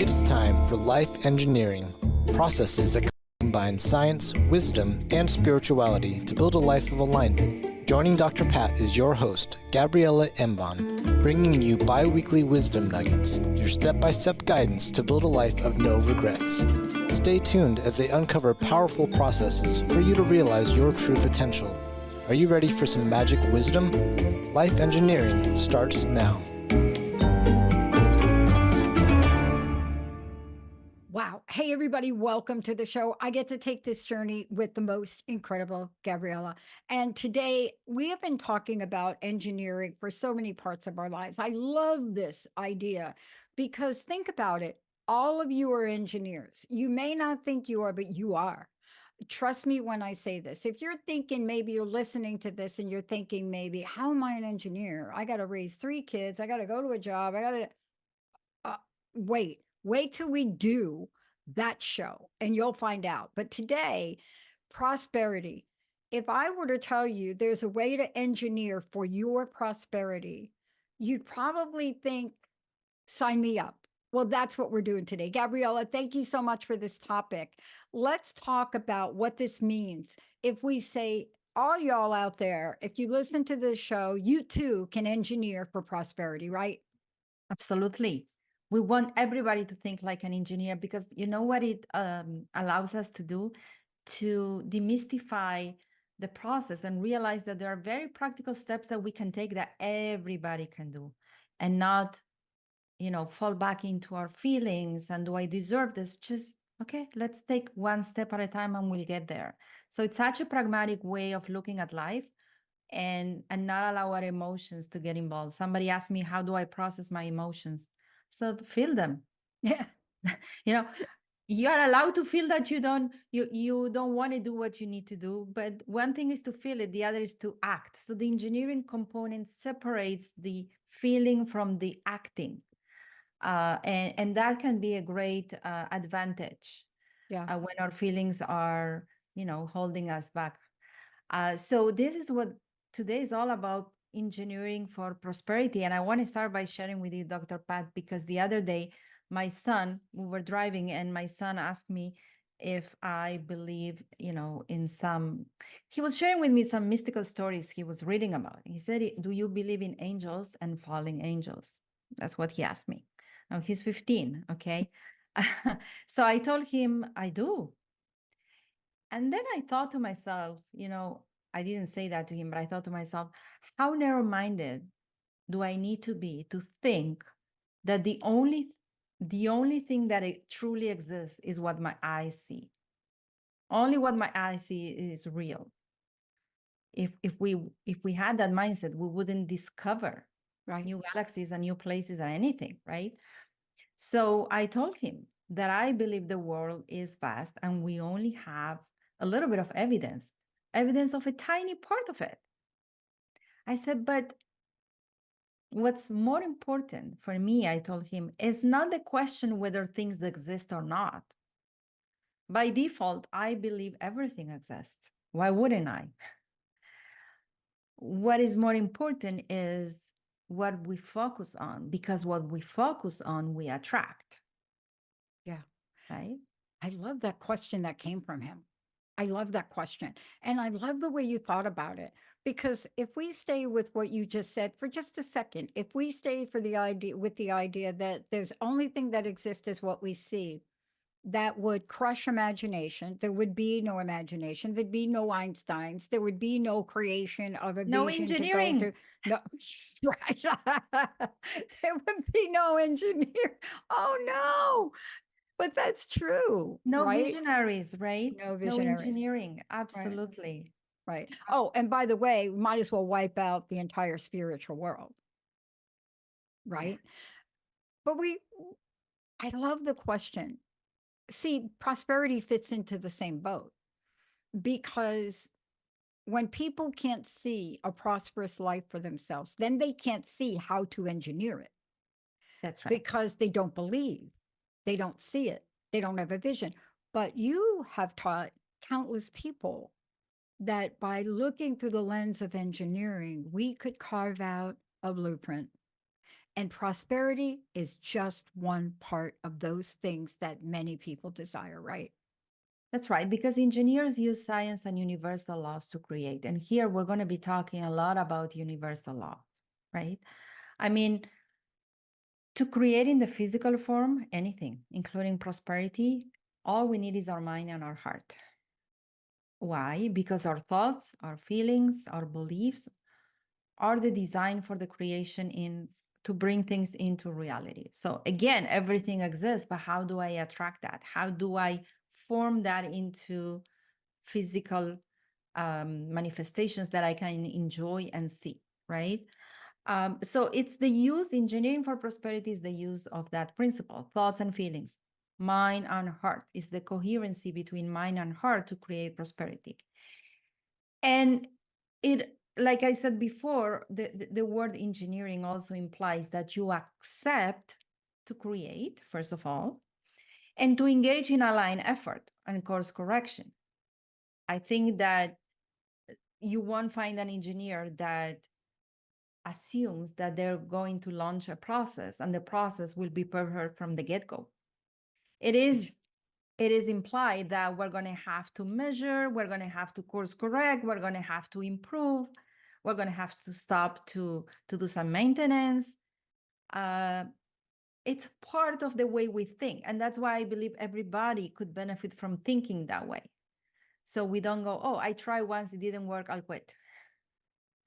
It's time for Life Engineering, processes that combine science, wisdom, and spirituality to build a life of alignment. Joining Dr. Pat is your host, Gabriela Embon, bringing you bi-weekly wisdom nuggets, your step-by-step guidance to build a life of no regrets. Stay tuned as they uncover powerful processes for you to realize your true potential. Are you ready for some magic wisdom? Life Engineering starts now. Wow. Hey, everybody. Welcome to the show. I get to take this journey with the most incredible Gabriela. And today we have been talking about engineering for so many parts of our lives. I love this idea because think about it. All of you are engineers. You may not think you are, but you are. Trust me when I say this. If you're thinking, maybe you're listening to this and you're thinking, maybe, how am I an engineer? I got to raise 3 kids. I got to go to a job. I got to uh, wait till we do that show and you'll find out. But today, prosperity. If I were to tell you there's a way to engineer for your prosperity, you'd probably think, sign me up. Well, that's what we're doing today. Gabriela, thank you so much for this topic. Let's talk about what this means. If we say, all y'all out there, if you listen to this show, you too can engineer for prosperity, right? Absolutely. We want everybody to think like an engineer because you know what it allows us to do? To demystify the process and realize that there are very practical steps that we can take that everybody can do and not, fall back into our feelings and do I deserve this? Just, okay, let's take one step at a time and we'll get there. So it's such a pragmatic way of looking at life and not allow our emotions to get involved. Somebody asked me, how do I process my emotions? So feel them. Yeah. You know, you are allowed to feel that you don't want to do what you need to do, but one thing is to feel it, the other is to act. So the engineering component separates the feeling from the acting. And that can be a great advantage Yeah. when our feelings are, holding us back. So this is what today is all about, engineering for prosperity. And I want to start by sharing with you, Dr. Pat, because the other day, we were driving and my son asked me if I believe, he was sharing with me some mystical stories he was reading about. He said, do you believe in angels and falling angels? That's what he asked me. Now he's 15. Okay. So I told him I do. And then I thought to myself, I didn't say that to him, but I thought to myself, how narrow-minded do I need to be to think that the only thing that it truly exists is what my eyes see. Only what my eyes see is real. If we had that mindset, we wouldn't discover Right. new galaxies and new places and anything, right? So I told him that I believe the world is vast and we only have a little bit of evidence of a tiny part of it. I said, but what's more important for me, I told him, is not the question whether things exist or not. By default, I believe everything exists. Why wouldn't I? What is more important is what we focus on, because what we focus on, we attract. Yeah. Right? I love that question that came from him. I love that question. And I love the way you thought about it. Because if we stay with what you just said for just a second, if we stay for the idea with the idea that there's only thing that exists is what we see, that would crush imagination. There would be no imagination. There'd be no Einsteins. There would be no creation of a No vision to go to. engineering. No, right. There would be no engineer. Oh no. But that's true, No right? visionaries, right? No No visionaries. engineering. Right. Absolutely. Right. Oh, and by the way, we might as well wipe out the entire spiritual world, Yeah. right? But I love the question. See, prosperity fits into the same boat because when people can't see a prosperous life for themselves, then they can't see how to engineer it That's right. because they don't believe, they don't see it, they don't have a vision. But you have taught countless people that by looking through the lens of engineering, we could carve out a blueprint And prosperity is just one part of those things that many people desire, right? That's right, because engineers use science and universal laws to create. And here we're going to be talking a lot about universal laws, right? I mean, to create in the physical form anything, including prosperity, all we need is our mind and our heart. Why? Because our thoughts, our feelings, our beliefs are the design for the creation in to bring things into reality. So again, everything exists, but how do I attract that? How do I form that into physical manifestations that I can enjoy and see, right? So it's the use, engineering for prosperity is the use of that principle, thoughts and feelings. Mind and heart is the coherency between mind and heart to create prosperity. And it, like I said before, the word engineering also implies that you accept to create, first of all, and to engage in aligned effort and course correction. I think that you won't find an engineer that assumes that they're going to launch a process and the process will be perfect from the get-go. It is implied that we're going to have to measure, we're going to have to course correct, we're going to have to improve, we're going to have to stop to do some maintenance. It's part of the way we think. And that's why I believe everybody could benefit from thinking that way. So we don't go, oh, I tried once, it didn't work, I'll quit.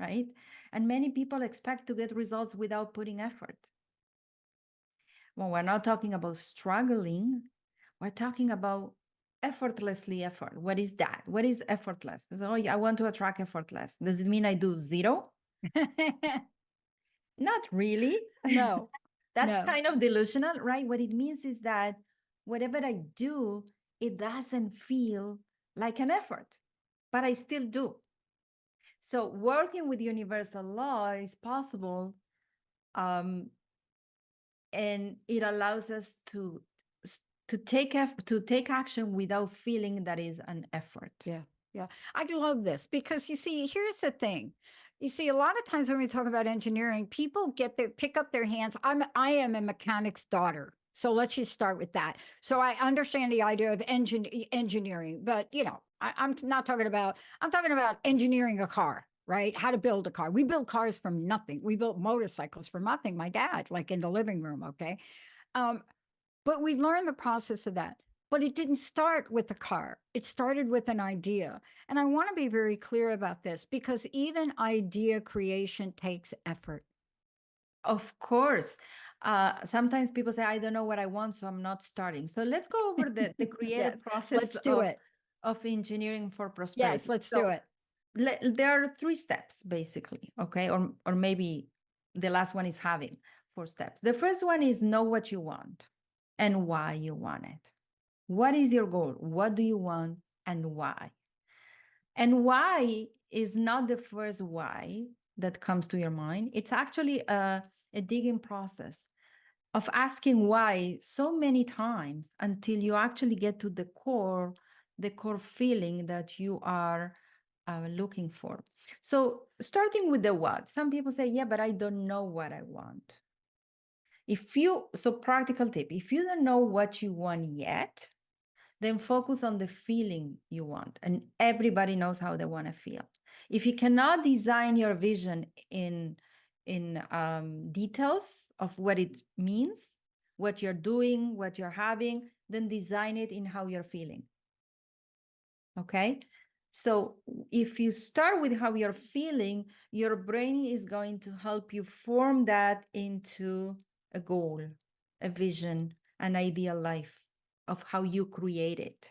Right? And many people expect to get results without putting effort. When we're not talking about struggling, we're talking about effortlessly effort. What is that? What is effortless? Because, oh, I want to attract effortless. Does it mean I do zero? Not really. No, That's no. kind of delusional, right? What it means is that whatever I do, it doesn't feel like an effort, but I still do. So working with universal law is possible, and it allows us to take action without feeling that is an effort. Yeah, yeah. I love this because you see, here's the thing. You see, a lot of times when we talk about engineering, people pick up their hands. I am a mechanic's daughter. So let's just start with that. So I understand the idea of engineering, but I'm not talking about, I'm talking about engineering a car, right? How to build a car. We build cars from nothing. We built motorcycles from nothing. My dad, like in the living room, okay? Um, but we learned the process of that. But it didn't start with the car. It started with an idea. And I want to be very clear about this because even idea creation takes effort. Of course. Sometimes people say, I don't know what I want, so I'm not starting. So let's go over the creative Yes, process let's do it. of engineering for prosperity. Yes, let's So do it. there are 3 steps, basically, okay? Or maybe the last one is having 4 steps. The first one is know what you want and why you want it. What is your goal? What do you want and why? And why is not the first why that comes to your mind. It's actually a digging process of asking why so many times until you actually get to the core feeling that you are looking for. So starting with the what, some people say, yeah, but I don't know what I want. So practical tip, if you don't know what you want yet, then focus on the feeling you want. And everybody knows how they want to feel. If you cannot design your vision in details of what it means, what you're doing, what you're having, then design it in how you're feeling. Okay? So if you start with how you're feeling, your brain is going to help you form that into a goal, a vision, an ideal life of how you create it.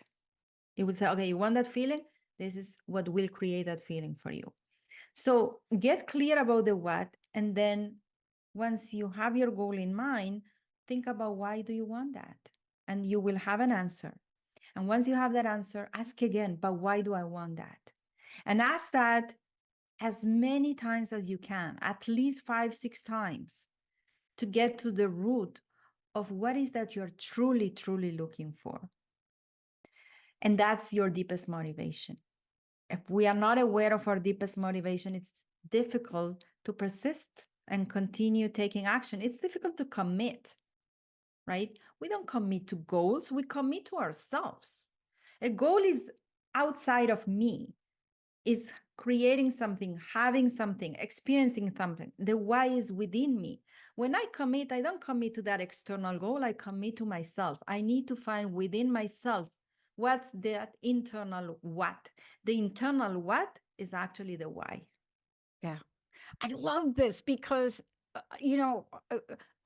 It would say, okay, you want that feeling? This is what will create that feeling for you. So get clear about the what, and then once you have your goal in mind, think about why do you want that? And you will have an answer. And once you have that answer, ask again, but why do I want that? And ask that as many times as you can, at least 5, 6 times, to get to the root of what is that you're truly, truly looking for. And that's your deepest motivation. If we are not aware of our deepest motivation, it's difficult to persist and continue taking action. It's difficult to commit, right? We don't commit to goals, we commit to ourselves. A goal is outside of me, is creating something, having something, experiencing something. The why is within me. When I commit, I don't commit to that external goal, I commit to myself. I need to find within myself what's that internal what. The internal what is actually the why. Yeah. I love this because,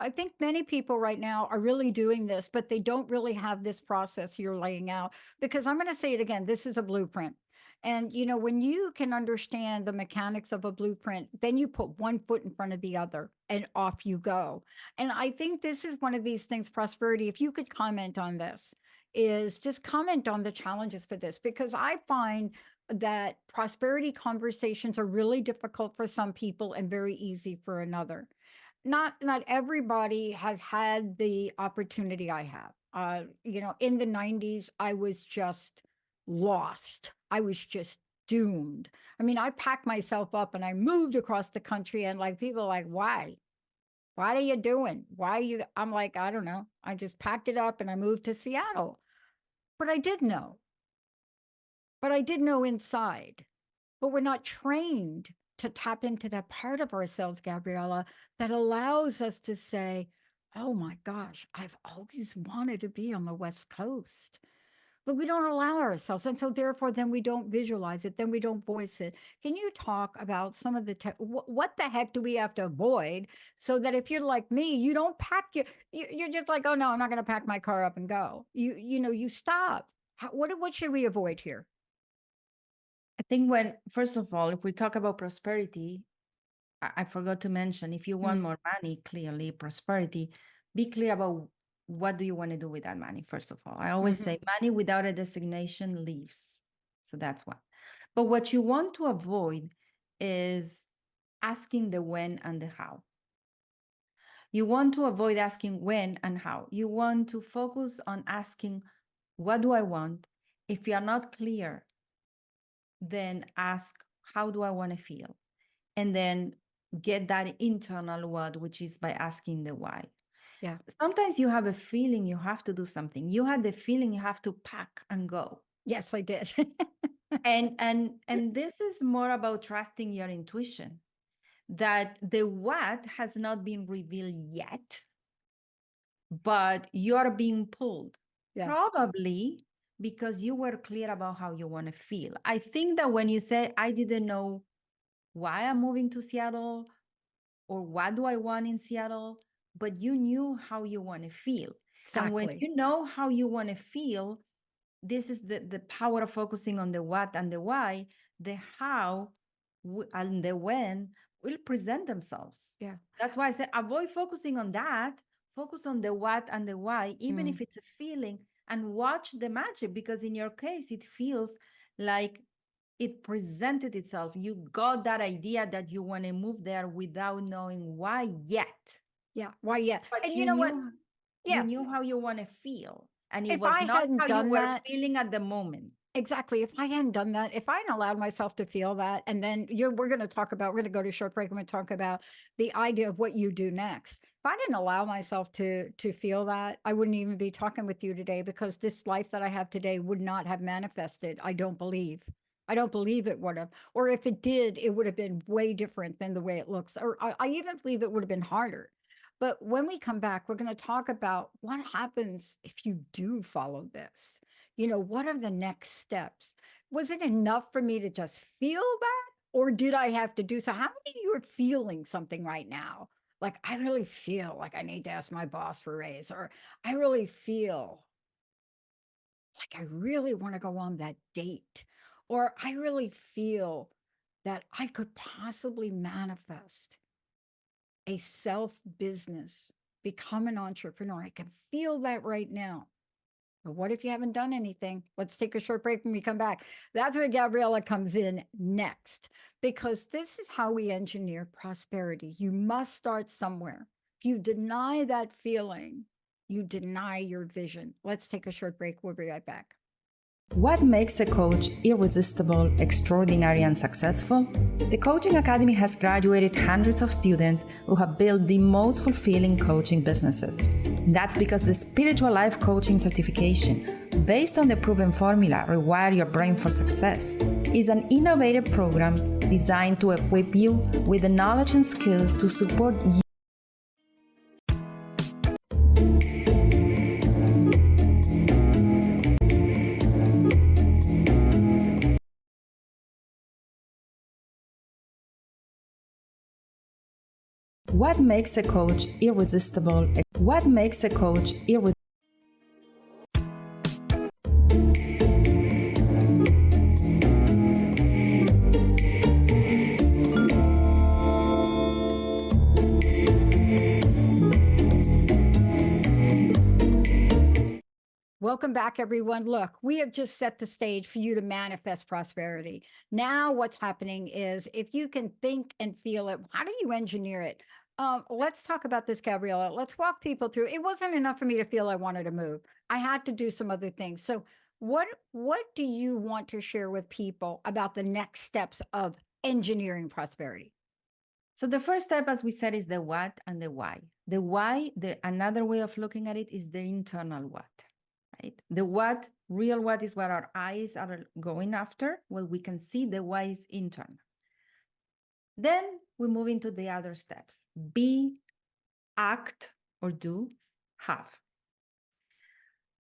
I think many people right now are really doing this, but they don't really have this process you're laying out. Because I'm going to say it again, this is a blueprint. And, when you can understand the mechanics of a blueprint, then you put one foot in front of the other and off you go. And I think this is one of these things, prosperity, if you could comment on this, is just comment on the challenges for this, because I find that prosperity conversations are really difficult for some people and very easy for another. Not everybody has had the opportunity I have. In the 90s, I was just lost. I was just doomed. I mean, I packed myself up and I moved across the country, and like people are like, why? What are you doing? Why are you? I'm like, I don't know. I just packed it up and I moved to Seattle. But I did know. But I did know inside. But we're not trained to tap into that part of ourselves, Gabriela, that allows us to say, oh my gosh, I've always wanted to be on the West Coast. But we don't allow ourselves. And so, therefore, then we don't visualize it, then we don't voice it. Can you talk about some of the, what the heck do we have to avoid so that if you're like me, you don't pack you're just like, oh no, I'm not going to pack my car up and go. You stop. What should we avoid here? I think when, first of all, if we talk about prosperity, I forgot to mention, if you want Mm, more money, clearly prosperity, be clear about what do you want to do with that money, first of all. I always mhm. say money without a designation leaves. So that's one. But what you want to avoid is asking the when and the how. You want to avoid asking when and how. You want to focus on asking, what do I want? If you are not clear, then ask, how do I want to feel? And then get that internal what, which is by asking the why. Yeah. Sometimes you have a feeling you have to do something. You had the feeling you have to pack and go. Yes, I did. And this is more about trusting your intuition, that the what has not been revealed yet, but you're being pulled. Yeah. Probably because you were clear about how you want to feel. I think that when you say, I didn't know why I'm moving to Seattle or what do I want in Seattle, but you knew how you want to feel. And when Exactly. you know how you want to feel, this is the power of focusing on the what and the why. The how and the when will present themselves. Yeah. That's why I say avoid focusing on that, focus on the what and the why, even Mm. if it's a feeling, and watch the magic, because in your case, it feels like it presented itself. You got that idea that you want to move there without knowing why yet. Yeah. Why, yeah. But And you know what? you Yeah. knew how you want to feel. And it If was I not hadn't how you done were that, feeling at the moment. exactly. If I hadn't done that, if I hadn't allowed myself to feel that, and then we're going to talk about, we're going to go to a short break and we're talk about the idea of what you do next. If I didn't allow myself to feel that, I wouldn't even be talking with you today, because this life that I have today would not have manifested. I don't believe. I don't believe it would have. Or if it did, it would have been way different than the way it looks. Or I even believe it would have been harder. But when we come back, we're going to talk about what happens if you do follow this. What are the next steps? Was it enough for me to just feel that? Or did I have to do so? How many of you are feeling something right now? Like, I really feel like I need to ask my boss for a raise, or I really feel like I really want to go on that date, or I really feel that I could possibly manifest a self business, become an entrepreneur. I can feel that right now. But what if you haven't done anything? Let's take a short break when we come back. That's where Gabriela comes in next, because this is how we engineer prosperity. You must start somewhere. If you deny that feeling, you deny your vision. Let's take a short break. We'll be right back. What makes a coach irresistible, extraordinary, and successful? The Coaching Academy has graduated hundreds of students who have built the most fulfilling coaching businesses. That's because the Spiritual Life Coaching certification, based on the proven formula Rewire Your Brain for Success, is an innovative program designed to equip you with the knowledge and skills to support you. What makes a coach irresistible? What makes a coach irresistible? Welcome back, everyone. Look, we have just set the stage for you to manifest prosperity. Now, what's happening is if you can think and feel it, how do you engineer it? Let's talk about this, Gabriela. Let's walk people through. It wasn't enough for me to feel I wanted to move. I had to do some other things. So, what do you want to share with people about the next steps of engineering prosperity? So the first step, as we said, is the what and the why. The why, another way of looking at it is the internal what. Right? The what, real what, is what our eyes are going after. Well, we can see the why is internal. Then we move into the other steps. Be, act, or do, have.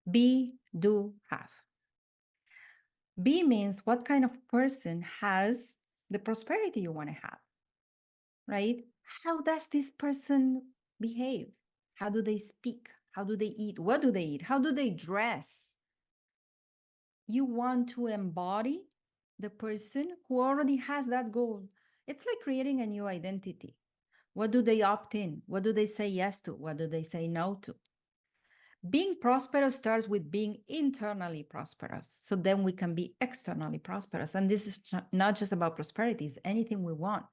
Be, do, have. Be means what kind of person has the prosperity you want to have, right? How does this person behave? How do they speak? How do they eat? What do they eat? How do they dress? You want to embody the person who already has that goal. It's like creating a new identity. What do they opt in? What do they say yes to? What do they say no to? Being prosperous starts with being internally prosperous. So then we can be externally prosperous. And this is not just about prosperity, it's anything we want.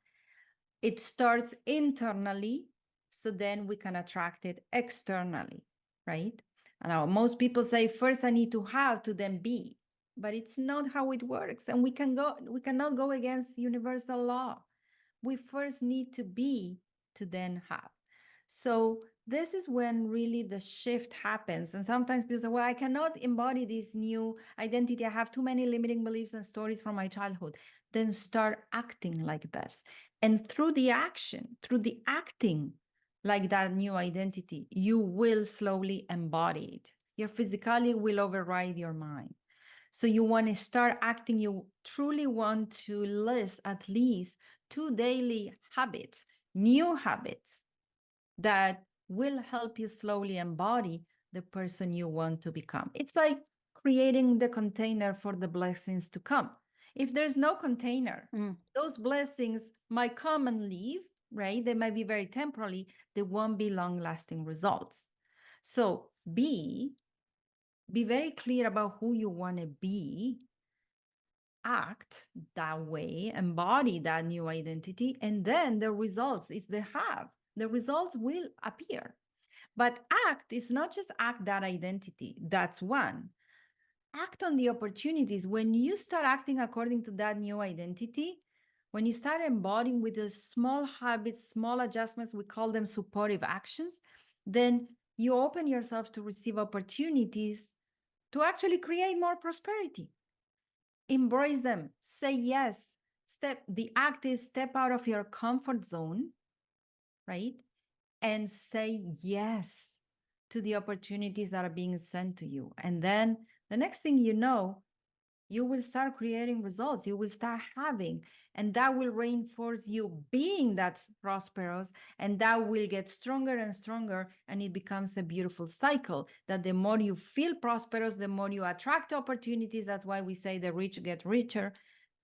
It starts internally, so then we can attract it externally, right? And now most people say, first I need to have to then be, but it's not how it works. And we cannot go against universal law. We first need to be to then have. So this is when really the shift happens. And sometimes people say, well, I cannot embody this new identity. I have too many limiting beliefs and stories from my childhood. Then start acting like this. And through the acting like that new identity, you will slowly embody it. Your physicality will override your mind. So you want to start acting, you truly want to list at least 2 daily habits, new habits that will help you slowly embody the person you want to become. It's like creating the container for the blessings to come. If there's no container, those blessings might come and leave, right? They might be very temporary. They won't be long-lasting results. So be very clear about who you want to be, act that way, embody that new identity, and then the results is the have. The results will appear. But act is not just act that identity. That's one. Act on the opportunities. When you start acting according to that new identity, when you start embodying with the small habits, small adjustments, we call them supportive actions, then you open yourself to receive opportunities to actually create more prosperity. Embrace them. Say yes. The act is step out of your comfort zone, right? And say yes to the opportunities that are being sent to you. And then the next thing you know, you will start creating results. You will start having, and that will reinforce you being that prosperous, and that will get stronger and stronger. And it becomes a beautiful cycle that the more you feel prosperous, the more you attract opportunities. That's why we say the rich get richer.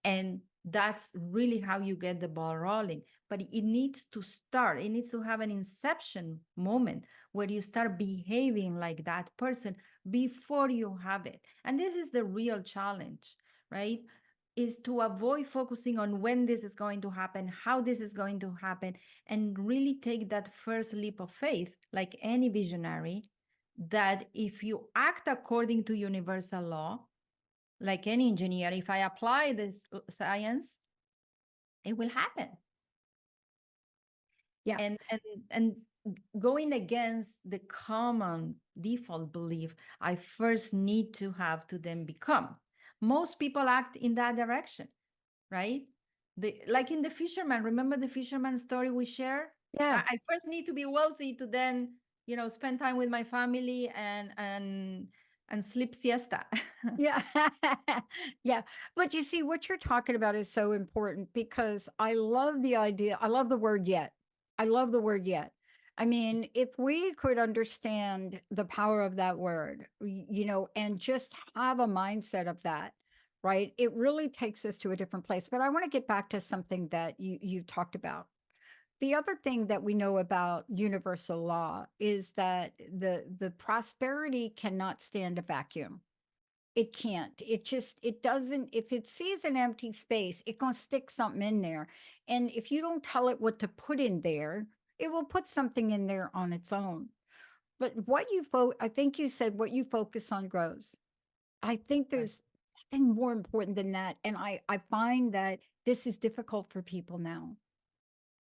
And that's really how you get the ball rolling. But it needs to start. It needs to have an inception moment where you start behaving like that person before you have it. And this is the real challenge, right? Is to avoid focusing on when this is going to happen, how this is going to happen, and really take that first leap of faith, like any visionary, that if you act according to universal law, like any engineer, if I apply this science, it will happen. Yeah. And going against the common default belief, I first need to have to then become. Most people act in that direction, right? Like in the fisherman, remember the fisherman story we share? Yeah. I first need to be wealthy to then, spend time with my family and sleep siesta. Yeah. Yeah. But you see, what you're talking about is so important because I love the idea. I love the word yet. I love the word yet. I mean, if we could understand the power of that word, and just have a mindset of that, right? It really takes us to a different place. But I want to get back to something that you talked about. The other thing that we know about universal law is that the prosperity cannot stand a vacuum. It can't. It doesn't. If it sees an empty space, it's gonna stick something in there. And if you don't tell it what to put in there, it will put something in there on its own. But I think you said what you focus on grows. I think Right. there's nothing more important than that. And I find that this is difficult for people now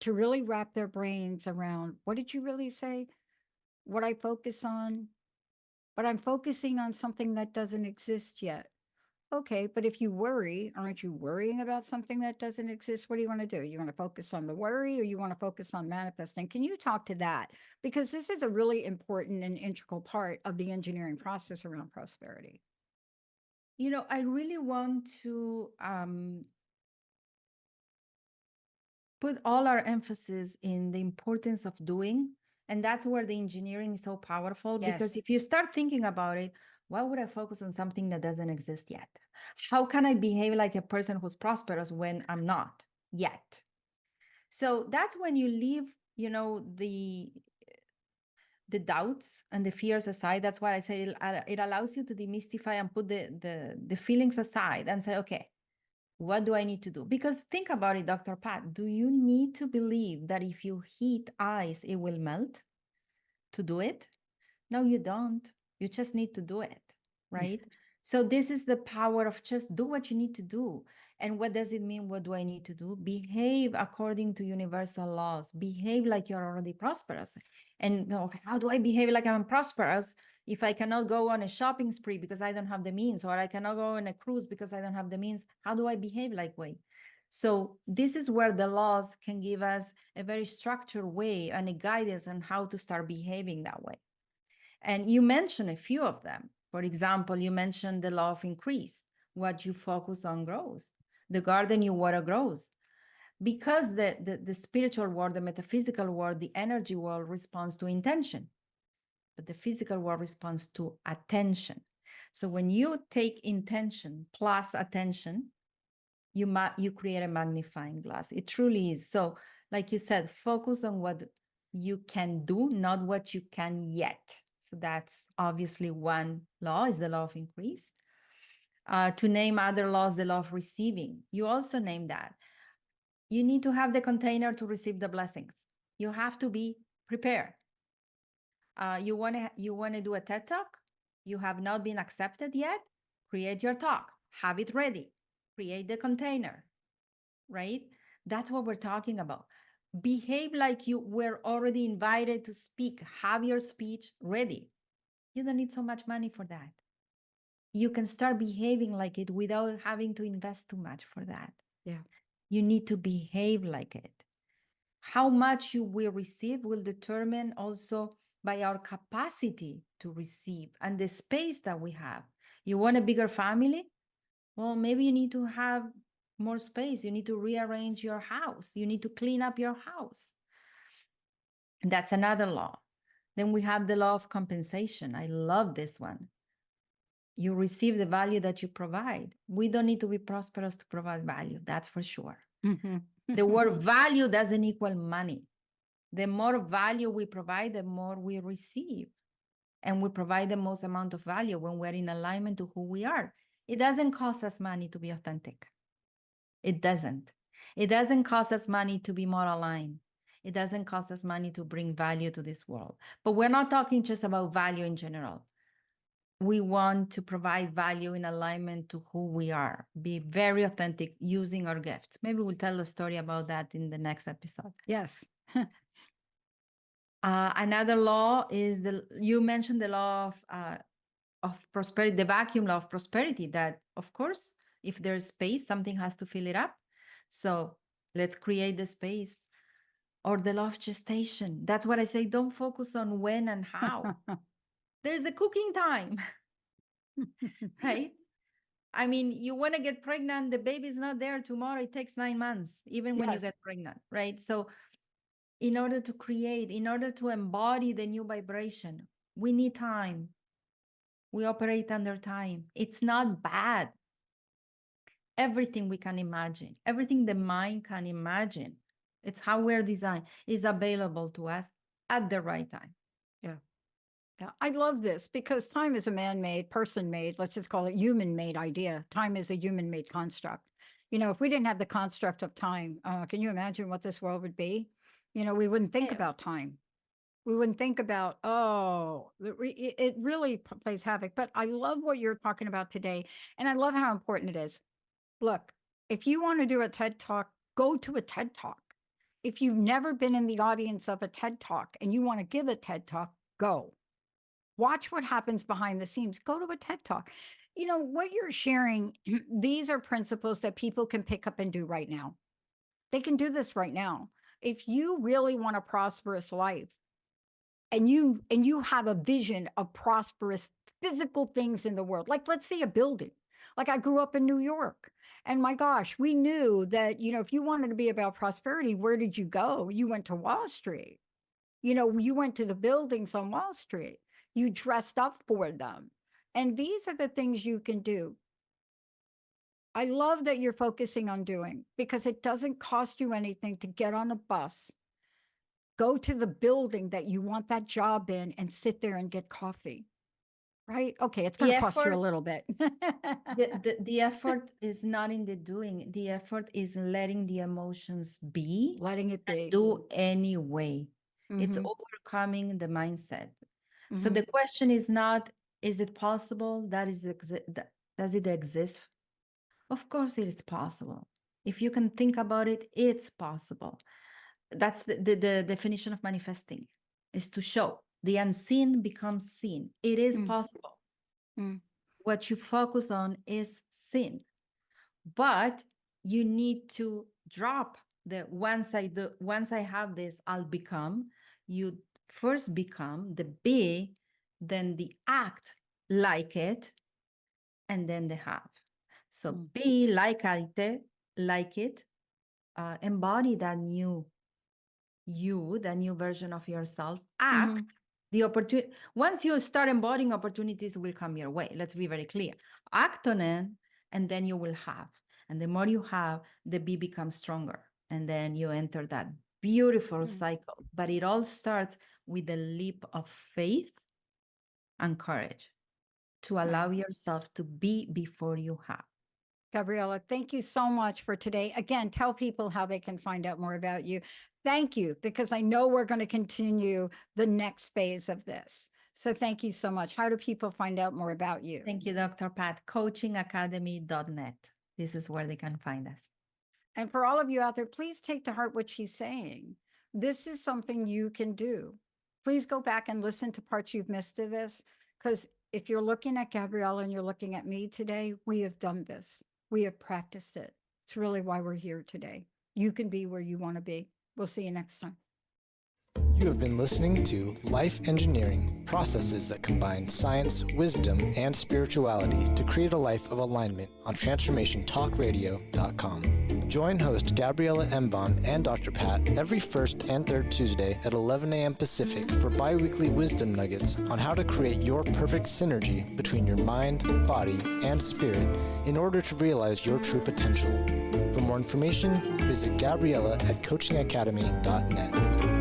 to really wrap their brains around, what did you really say? What I focus on, but I'm focusing on something that doesn't exist yet. Okay, but if you worry, aren't you worrying about something that doesn't exist? What do you want to do? You want to focus on the worry or you want to focus on manifesting? Can you talk to that? Because this is a really important and integral part of the engineering process around prosperity. I really want to put all our emphasis in the importance of doing. And that's where the engineering is so powerful, because Yes. if you start thinking about it, why would I focus on something that doesn't exist yet? How can I behave like a person who's prosperous when I'm not yet? So that's when you leave, the doubts and the fears aside. That's why I say it allows you to demystify and put the feelings aside and say, okay, what do I need to do? Because think about it, Dr. Pat, do you need to believe that if you heat ice, it will melt to do it? No, you don't. You just need to do it, right? So this is the power of just do what you need to do. And what does it mean? What do I need to do? Behave according to universal laws. Behave like you're already prosperous. And how do I behave like I'm prosperous if I cannot go on a shopping spree because I don't have the means, or I cannot go on a cruise because I don't have the means? How do I behave like way? So this is where the laws can give us a very structured way and a guidance on how to start behaving that way. And you mentioned a few of them. For example, you mentioned the law of increase. What you focus on grows. The garden you water grows. Because the spiritual world, the metaphysical world, the energy world responds to intention, but the physical world responds to attention. So when you take intention plus attention, you create a magnifying glass. It truly is. So, like you said, focus on what you can do, not what you can yet. So that's obviously one law, is the law of increase. To name other laws, the law of receiving. You also name that. You need to have the container to receive the blessings. You have to be prepared. You want to do a TED talk? You have not been accepted yet? Create your talk. Have it ready. Create the container. Right? That's what we're talking about. Behave like you were already invited to speak. Have your speech ready. You don't need so much money for that. You can start behaving like it without having to invest too much for that. Yeah. You need to behave like it. How much you will receive will determine also by our capacity to receive and the space that we have. You want a bigger family? Well, maybe you need to have more space. You need to rearrange your house. You need to clean up your house. That's another law. Then we have the law of compensation. I love this one. You receive the value that you provide. We don't need to be prosperous to provide value. That's for sure. The word value doesn't equal money. The more value we provide, the more we receive. And we provide the most amount of value when we're in alignment to who we are. It doesn't cost us money to be authentic. It doesn't. It doesn't cost us money to be more aligned. It doesn't cost us money to bring value to this world. But we're not talking just about value in general. we want to provide value in alignment to who we are, be very authentic using our gifts. Maybe we'll tell a story about that in the next episode. Yes. Another law is you mentioned the law of prosperity, the vacuum law of prosperity, that of course, if there's space, something has to fill it up. So let's create the space. Or the law of gestation. That's what I say. Don't focus on when and how. There's a cooking time, right? I mean, you want to get pregnant, the baby's not there tomorrow. It takes 9 months, even when you Yes. get pregnant, right? So in order to create, in order to embody the new vibration, we need time. We operate under time. It's not bad. Everything we can imagine, everything the mind can imagine, it's how we're designed, is available to us at the right time. Yeah. Yeah. I love this because time is a man-made, person-made, let's just call it human-made idea. Time is a human-made construct. You know, if we didn't have the construct of time, can you imagine what this world would be? You know, we wouldn't think Yes. about time. We wouldn't think about, it really plays havoc. But I love what you're talking about today. And I love how important it is. Look, if you want to do a TED Talk, go to a TED Talk. If you've never been in the audience of a TED Talk and you want to give a TED Talk, go. Watch what happens behind the scenes. Go to a TED Talk. You know, what you're sharing, these are principles that people can pick up and do right now. They can do this right now. If you really want a prosperous life, and you have a vision of prosperous physical things in the world, like let's say a building. Like I grew up in New York, and my gosh, we knew that, you know, if you wanted to be about prosperity, where did you go? You went to Wall Street. You know, you went to the buildings on Wall Street. You dressed up for them. And these are the things you can do. I love that you're focusing on doing, because it doesn't cost you anything to get on a bus, go to the building that you want that job in, and sit there and get coffee. Right? Okay, it's going to cost you a little bit. The effort is not in the doing. The effort is letting the emotions be. Letting it be. Do anyway. It's Mhm. overcoming the mindset. So Mhm. the question is not, is it possible? Does it exist? Of course it is possible. If you can think about it, it's possible. That's the definition of manifesting, is to show the unseen becomes seen. It is possible. What you focus on is seen, but you need to drop the once I have this, I'll become. You first become the be, then the act like it, and then the have. So be like it, embody that new you, the new version of yourself, act. The opportunity, once you start embodying, opportunities will come your way. Let's be very clear. Act on it, and then you will have. And the more you have, the be becomes stronger. And then you enter that beautiful cycle. But it all starts with a leap of faith and courage to allow yourself to be before you have. Gabriela, thank you so much for today. Again, tell people how they can find out more about you. Thank you, because I know we're going to continue the next phase of this. So thank you so much. How do people find out more about you? Thank you, Dr. Pat. Coachingacademy.net. This is where they can find us. And for all of you out there, please take to heart what she's saying. This is something you can do. Please go back and listen to parts you've missed of this, because if you're looking at Gabriela and you're looking at me today, we have done this. We have practiced it. It's really why we're here today. You can be where you want to be. We'll see you next time. You have been listening to Life Engineering, processes that combine science, wisdom, and spirituality to create a life of alignment on TransformationTalkRadio.com. Join host Gabriela Embon and Dr. Pat every first and third Tuesday at 11 a.m. Pacific for bi-weekly wisdom nuggets on how to create your perfect synergy between your mind, body, and spirit in order to realize your true potential. For more information, visit Gabriela at coachingacademy.net.